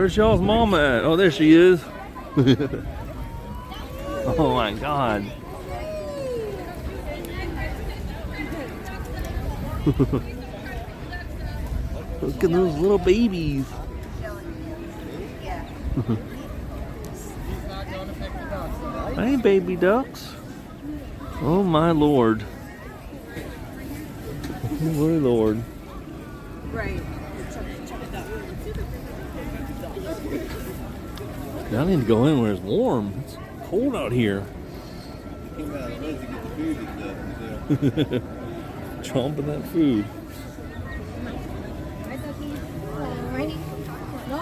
Where's y'all's mama at? Oh, there she is. Oh my God. Look at those little babies. Hey, baby ducks. Oh my Lord. Oh my Lord. Right. I need to go in where it's warm. It's cold out here. Chomping that food. Ready? No.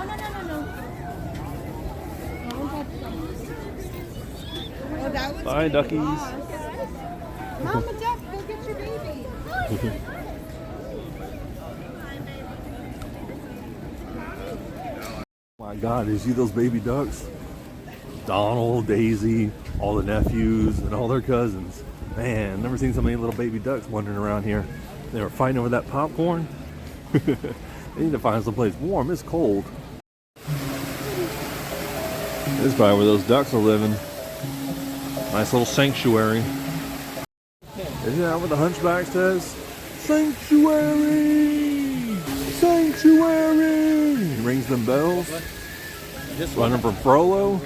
Oh, that one's Bye, duckies. Mama Duck, go get your baby. My God, did you see those baby ducks? Donald, Daisy, all the nephews, and all their cousins. Man, never seen so many little baby ducks wandering around here. They were fighting over that popcorn. They need to find someplace warm. It's cold. This is probably where those ducks are living. Nice little sanctuary. Isn't that what the Hunchback says? Sanctuary! Sanctuary! He rings them bells. Running from Frollo.